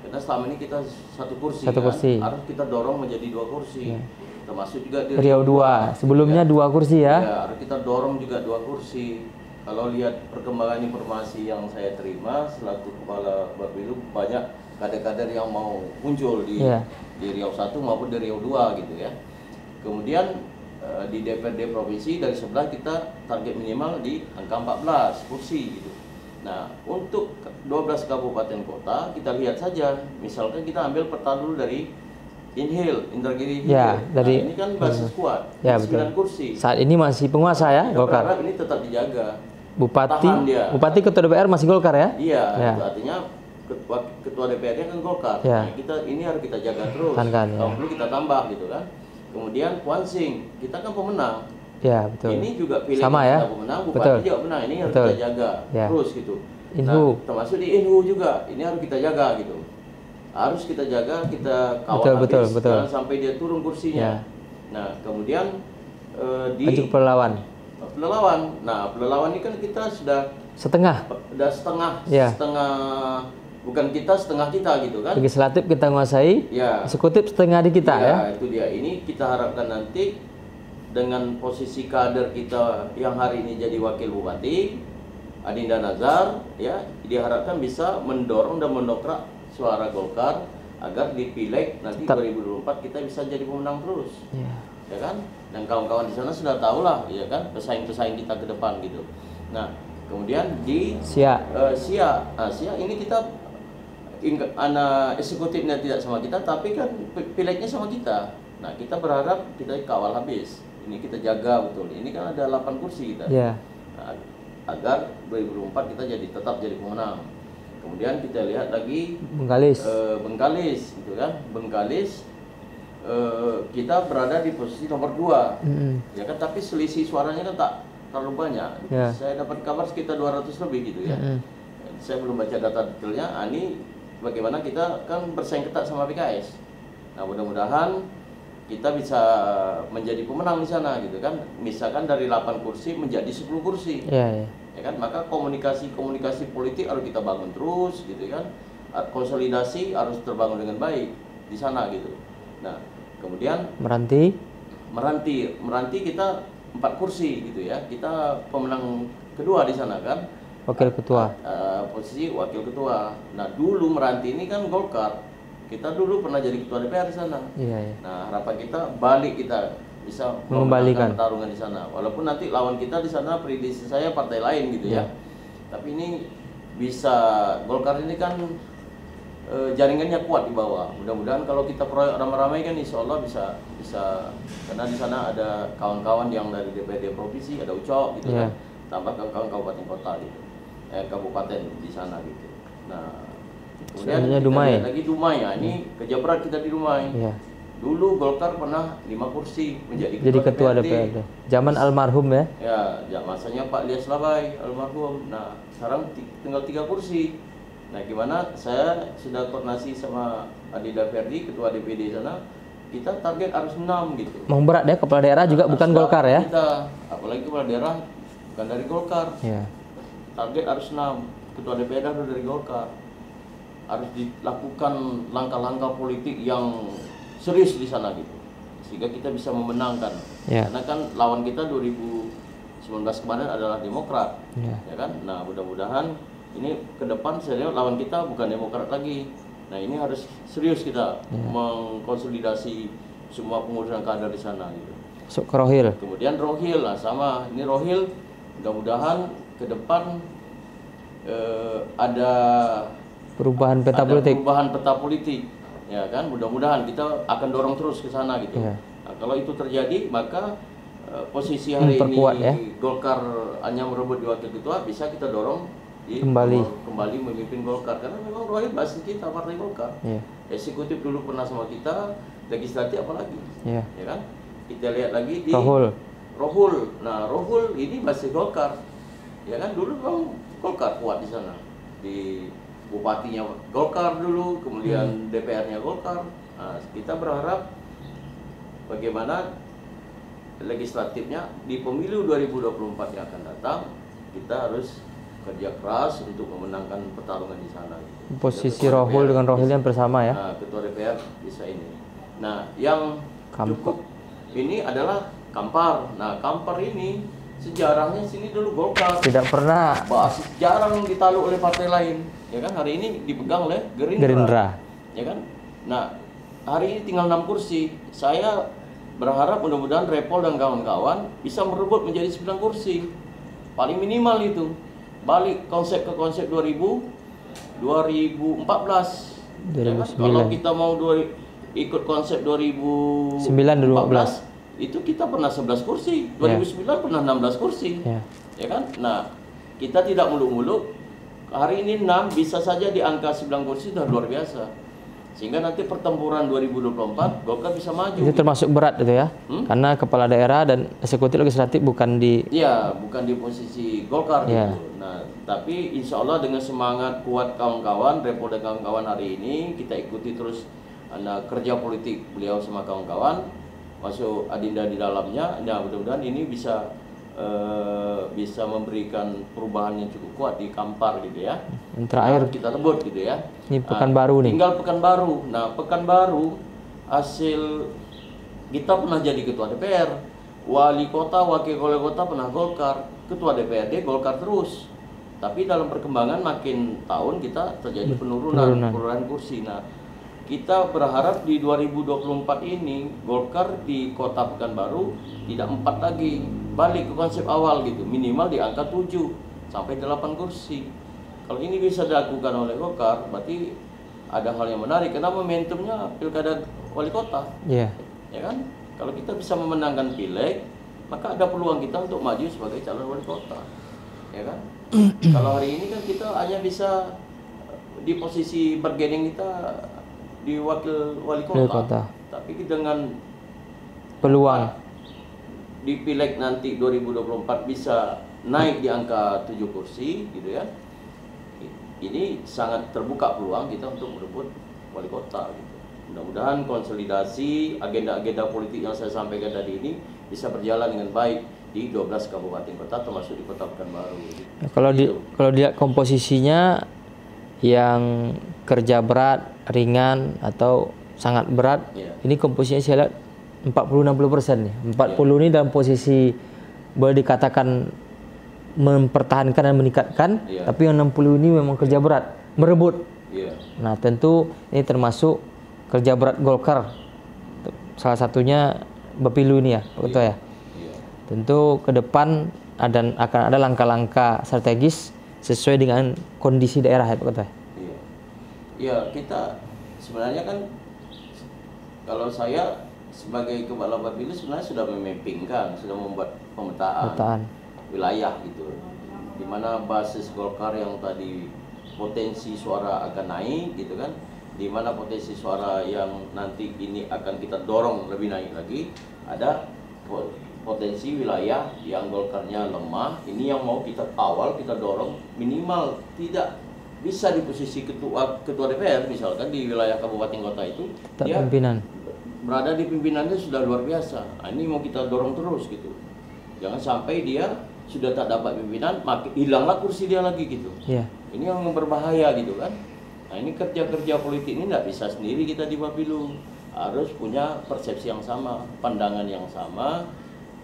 Karena selama ini kita 1 kursi, harus kita dorong menjadi 2 kursi. Termasuk juga di Riau 2. Sebelumnya 2 kursi ya. Ya, harus kita dorong juga 2 kursi. Kalau lihat perkembangan informasi yang saya terima selaku kepala Bapilu, banyak kader-kader yang mau muncul di Riau 1 maupun di Riau 2 gitu ya. Kemudian di DPRD provinsi dari sebelah kita target minimal di angka 14 kursi gitu. Nah, untuk 12 kabupaten kota kita lihat saja, misalkan kita ambil peta dulu dari Indragiri Hill. Ya, dari ini kan basis kuat, 9 kursi. Saat ini masih penguasa ya, Golkar. Ini tetap dijaga. Bupati ketua DPR masih Golkar ya? Iya, itu artinya ketua DPR-nya kan Golkar. Nah, ini harus kita jaga terus. Kalau perlu kita tambah gitu kan. Kemudian Kuansing, kita kan pemenang. Ya, betul. Ini juga pilih sama ya? Kita pemenang, Bupati juga menang. Ini harus kita jaga terus gitu. Inhu. Nah, termasuk di Inhu juga, ini harus kita jaga gitu. Harus kita jaga, kita kawal habis, jangan sampai dia turun kursinya. Nah, kemudian di Pelelawan. Nah, Pelelawan ini kan kita sudah setengah bukan kita setengah kita gitu kan. Legislatif kita menguasai, Ya. eksekutif setengah di kita ya. Itu dia. Ini kita harapkan nanti dengan posisi kader kita yang hari ini jadi wakil bupati, Adinda Nazar, ya, diharapkan bisa mendorong dan mendongkrak suara Golkar agar di pileg nanti 2024 kita bisa jadi pemenang terus. Ya kan? Dan kawan-kawan di sana sudah tahu lah, ya kan, pesaing-pesaing kita ke depan gitu. Nah, kemudian di Sia ini kita anak eksekutifnya tidak sama kita, tapi kan pilegnya sama kita. Nah, kita berharap kita kawal habis. Ini kita jaga betul. Ini kan ada 8 kursi kita. Nah, agar 2024 kita tetap jadi pemenang. Kemudian kita lihat lagi Bengkalis gitu kan. Bengkalis kita berada di posisi nomor 2. Ya kan, tapi selisih suaranya kan tak terlalu banyak. Saya dapat kabar sekitar 200 lebih gitu ya. Saya belum baca data detailnya. Ini bagaimana kita kan bersaing ketat sama PKS. Nah, mudah-mudahan kita bisa menjadi pemenang di sana gitu kan. Misalkan dari 8 kursi menjadi 10 kursi. Ya kan, maka komunikasi politik harus kita bangun terus gitu kan. Konsolidasi harus terbangun dengan baik di sana gitu. Nah, kemudian Meranti kita 4 kursi gitu ya. Kita pemenang kedua di sana kan. Wakil ketua. Posisi wakil ketua. Nah, dulu Meranti ini kan Golkar. Kita dulu pernah jadi ketua DPR di sana. Nah, harapan kita kita bisa mengembalikan pertarungan di sana. Walaupun nanti lawan kita di sana prediksi saya partai lain gitu ya. Tapi ini bisa, Golkar ini kan jaringannya kuat di bawah. Mudah-mudahan kalau kita proyek ramai-ramai kan insya Allah bisa karena di sana ada kawan-kawan yang dari DPRD provinsi, ada Ucok gitu kan. Tambah kawan-kawan kabupaten kota gitu. Kabupaten di sana gitu. Nah, kemudian kita lihat lagi Dumai ya. Ini kerja berat kita di Dumai. Dulu Golkar pernah 5 kursi menjadi ketua DPRD. Zaman almarhum ya. Ya, masanya Pak Lias Labai almarhum. Nah, sekarang tinggal 3 kursi. Nah, gimana? Saya sudah koordinasi sama Adinda Ferdi, ketua DPD sana. Kita target harus 6 gitu. Mau berat ya, kepala daerah juga bukan Golkar ya. Apalagi kepala daerah bukan dari Golkar. Target harus 6. Ketua DPD harus dari Golkar. Harus dilakukan langkah-langkah politik yang serius di sana gitu, sehingga kita bisa memenangkan. Karena kan lawan kita 2019 kemarin adalah Demokrat, ya kan. Nah, mudah-mudahan ini ke depan saya lihat lawan kita bukan Demokrat lagi. Nah, ini harus serius kita mengkonsolidasi semua pengurusan kader di sana gitu. Masuk ke Rohil. Kemudian Rohil lah sama. Ini Rohil mudah-mudahan ke depan ada perubahan peta politik. Ya kan, mudah-mudahan kita akan dorong terus ke sana gitu. Nah, kalau itu terjadi maka posisi hari ini Golkar hanya merebut di wakil ketua, bisa kita dorong kembali memimpin Golkar, karena memang Rohil basis kita partai Golkar. Eksekutif dulu pernah sama kita, legislatif apalagi. Ya kan? Kita lihat lagi di Rohul. Nah, Rohul ini basis Golkar. Ya kan, dulu memang Golkar kuat di sana. Di bupatinya Golkar dulu, kemudian DPR-nya Golkar. Nah, kita berharap bagaimana legislatifnya di pemilu 2024 yang akan datang, kita harus kerja keras untuk memenangkan pertarungan di sana. Posisi Rohul dengan Rohil yang bersama ya. Nah, ketua DPR bisa ini. Nah, yang cukup ini adalah Kampar. Nah, Kampar ini sejarahnya sini dulu Golkar. Tidak pernah. Basis jarang ditaluk oleh partai lain. Ya kan, hari ini dipegang oleh Gerindra. Ya kan? Nah, hari ini tinggal 6 kursi. Saya berharap mudah-mudahan Repol dan kawan-kawan bisa merebut menjadi 9 kursi. Paling minimal itu. Balik konsep ke konsep 2014. Ya kan? Kalau kita mau ikut konsep 2014, itu kita pernah 11 kursi. 2009 pernah 16 kursi. Ya kan? Nah, kita tidak muluk-muluk. Hari ini 6, bisa saja di angka 9 kursi sudah luar biasa. Sehingga nanti pertempuran 2024 Golkar bisa maju. Itu termasuk berat itu ya. Karena kepala daerah dan eksekutif legislatif bukan di bukan di posisi Golkar gitu. Nah, tapi insya Allah dengan semangat kuat kawan-kawan, Repol dan kawan-kawan hari ini kita ikuti terus kerja politik beliau sama kawan-kawan, masuk Adinda di dalamnya. Nah, mudah-mudahan ini bisa bisa memberikan perubahan yang cukup kuat di Kampar gitu ya. Yang terakhir kita rebut gitu ya. ini Pekanbaru nih. Tinggal Pekanbaru. Nah, Pekanbaru hasil kita pernah jadi ketua DPR, wali kota, wakil wali kota pernah Golkar, ketua DPRD Golkar terus. Tapi dalam perkembangan makin tahun kita terjadi penurunan kursi. Nah, kita berharap di 2024 ini Golkar di kota Pekanbaru tidak 4 lagi, balik ke konsep awal gitu, minimal di angka 7 sampai 8 kursi. Kalau ini bisa dilakukan oleh Golkar, berarti ada hal yang menarik karena momentumnya pilkada wali kota. Iya. Ya kan? Kalau kita bisa memenangkan pileg, maka ada peluang kita untuk maju sebagai calon wali kota. Ya kan? Kalau hari ini kan kita hanya bisa di posisi bargaining kita di wakil wali kota. Tapi dengan peluang di pileg nanti 2024 bisa naik di angka 7 kursi gitu ya. Ini sangat terbuka peluang kita untuk merebut wali kota gitu. Mudah-mudahan konsolidasi agenda-agenda politik yang saya sampaikan tadi ini bisa berjalan dengan baik di 12 kabupaten kota termasuk di Kota Pekanbaru. Gitu. Kalau dilihat komposisinya yang kerja berat, ringan atau sangat berat, ini komposisinya saya lihat 40-60% nih. 40 ini dalam posisi boleh dikatakan mempertahankan dan meningkatkan, tapi yang 60 ini memang kerja berat, merebut. Nah, tentu ini termasuk kerja berat Golkar. Salah satunya Bapilu ini ya, Pak Ketua ya. Tentu ke depan akan ada langkah-langkah strategis sesuai dengan kondisi daerah ya Pak Ketua. Iya, kita sebenarnya kan kalau saya sebagai kepala Bapilu sebenarnya sudah memappingkan, sudah membuat pemetaan wilayah gitu, di mana basis Golkar yang tadi potensi suara akan naik gitu kan, di mana potensi suara yang nanti ini akan kita dorong lebih naik lagi, ada potensi wilayah yang Golkarnya lemah, ini yang mau kita awal kita dorong minimal tidak bisa di posisi ketua DPR misalkan di wilayah kabupaten kota itu dia pimpinan berada di pimpinannya sudah luar biasa. Nah, ini mau kita dorong terus gitu. Jangan sampai dia sudah tak dapat pimpinan, makin hilanglah kursi dia lagi gitu. Ini yang berbahaya gitu kan. Nah, ini kerja-kerja politik ini tidak bisa sendiri kita di Bapilu. Harus punya persepsi yang sama, pandangan yang sama,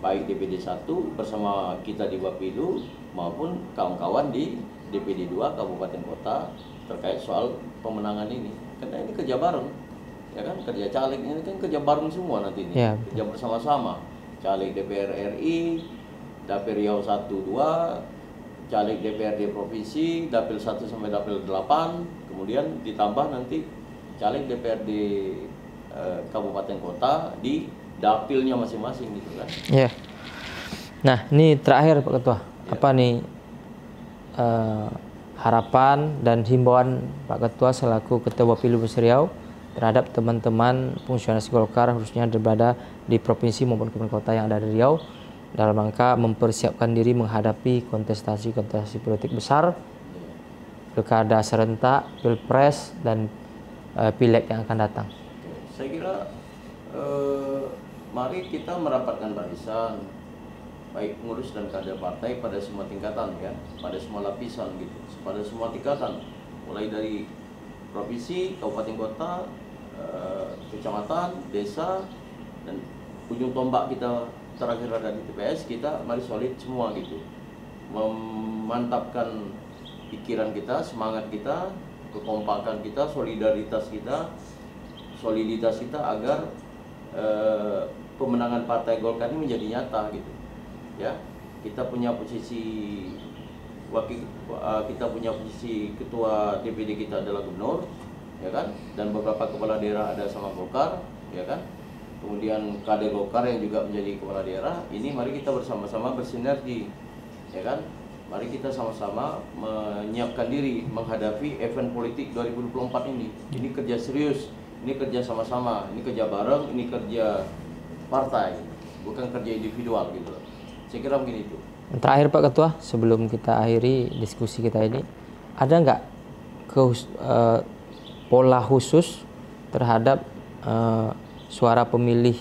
baik DPD 1 bersama kita di Bapilu maupun kawan-kawan di DPD 2 kabupaten kota terkait soal pemenangan ini. Karena ini kerja bareng. Ya kan, kerja caleg ini kan kerja bareng semua nanti ini. Kerja bersama-sama. Caleg DPR RI, Dapil Riau 1 2, caleg DPRD provinsi, Dapil 1 sampai Dapil 8, kemudian ditambah nanti caleg DPRD kabupaten kota di dapilnya masing-masing gitu kan. Nah, ini terakhir Pak Ketua. Apa nih harapan dan himbauan Pak Ketua selaku Ketua Bapilu Provinsi Riau terhadap teman-teman fungsionaris Golkar khususnya berada di provinsi maupun kabupaten kota yang ada di Riau dalam rangka mempersiapkan diri menghadapi kontestasi politik besar, pilkada serentak, pilpres dan pileg yang akan datang. Saya kira mari kita merapatkan barisan baik pengurus dan kader partai pada semua tingkatan ya, pada semua lapisan gitu, pada semua tingkatan mulai dari provinsi, kabupaten kota, kecamatan, desa, dan ujung tombak kita terakhir ada di TPS. Kita mari solid semua gitu, memantapkan pikiran kita, semangat kita, kekompakan kita, soliditas kita agar pemenangan Partai Golkar ini menjadi nyata gitu ya. Kita punya posisi ketua DPD kita adalah gubernur ya kan, dan beberapa kepala daerah ada sama Golkar ya kan, kemudian kader Golkar yang juga menjadi kepala daerah. Ini mari kita bersama-sama bersinergi ya kan, mari kita sama-sama menyiapkan diri menghadapi event politik 2024 ini. Ini kerja serius, ini kerja sama-sama, ini kerja bareng, ini kerja partai, bukan kerja individual gitu. Saya kira mungkin itu. Terakhir Pak Ketua, sebelum kita akhiri diskusi kita ini, ada nggak pola khusus terhadap suara pemilih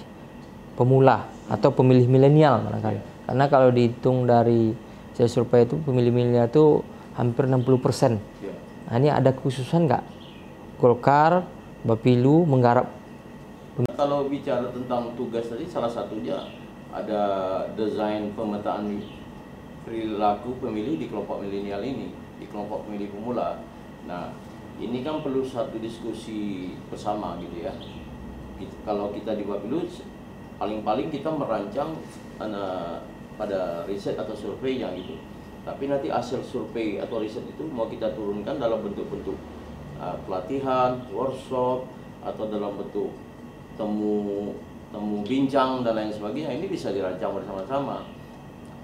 pemula atau pemilih milenial barangkali Karena kalau dihitung dari hasil survei itu pemilih-pemilihnya itu hampir 60%. Ya. Nah, ini ada kekhususan nggak? Golkar, Bapilu menggarap. Kalau bicara tentang tugas tadi, salah satunya ada desain pemetaan perilaku pemilih di kelompok milenial ini, di kelompok pemilih pemula. Nah, ini kan perlu satu diskusi bersama gitu ya. Kalau kita di Bapilu, paling-paling kita merancang pada riset atau survei yang itu. Tapi nanti hasil survei atau riset itu mau kita turunkan dalam bentuk-bentuk pelatihan, workshop, atau dalam bentuk temu bincang dan lain sebagainya. Ini bisa dirancang bersama-sama.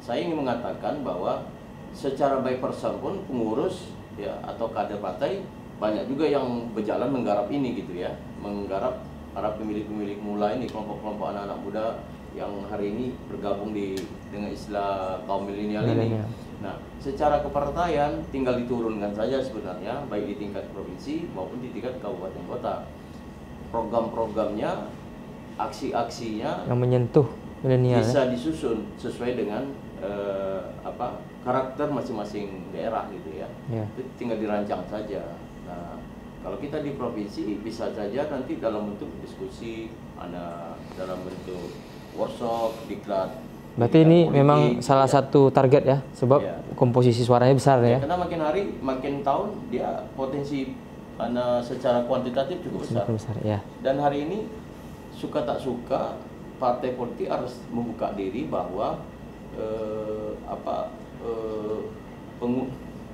Saya ingin mengatakan bahwa secara by person pun pengurus ya atau kader partai banyak juga yang berjalan menggarap ini gitu ya, menggarap para pemilih-pemilih mula ini, kelompok-kelompok anak-anak muda yang hari ini bergabung dengan istilah kaum milenial ini. Nah, secara kepartaian tinggal diturunkan saja sebenarnya, baik di tingkat provinsi maupun di tingkat kabupaten kota. Program-programnya, aksi-aksinya Yang menyentuh milenial bisa disusun sesuai dengan karakter masing-masing daerah gitu ya. Itu tinggal dirancang saja. Nah, kalau kita di provinsi bisa saja nanti dalam bentuk diskusi, ada dalam bentuk workshop, diklat. Berarti ini politik, memang salah satu target ya, sebab komposisi suaranya besar ya. Karena makin hari, makin tahun dia potensi secara kuantitatif cukup besar. Ya. Dan hari ini suka tak suka partai politik harus membuka diri bahwa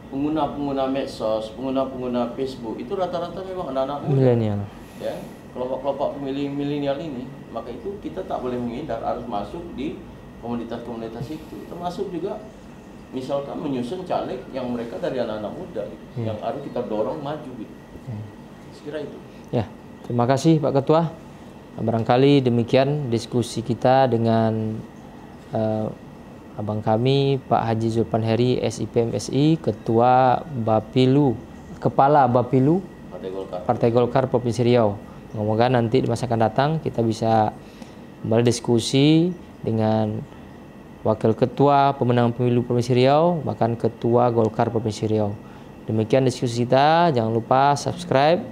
pengguna-pengguna medsos, pengguna-pengguna Facebook itu rata-rata memang anak-anak muda, milenial. Ya, kelompok-kelompok pemilih milenial ini. Maka itu kita tak boleh menghindar, harus masuk di komunitas-komunitas itu. Termasuk juga misalkan menyusun caleg yang mereka dari anak-anak muda gitu, yang harus kita dorong maju gitu. Sekira itu. Ya, terima kasih Pak Ketua. Barangkali demikian diskusi kita dengan abang kami Pak Haji Zulpan Heri SIP MSI, Ketua Bapilu, Kepala Bapilu Partai Golkar Provinsi Riau. Semoga nanti di masa akan datang kita bisa kembali diskusi dengan Wakil Ketua Pemenang Pemilu Provinsi Riau, bahkan Ketua Golkar Provinsi Riau. Demikian diskusi kita. Jangan lupa subscribe,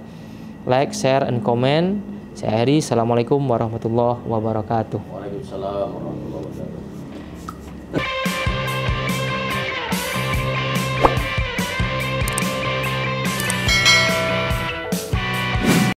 like, share, and comment. Saya Heri. Assalamualaikum warahmatullahi wabarakatuh. Waalaikumsalam warahmatullahi wabarakatuh.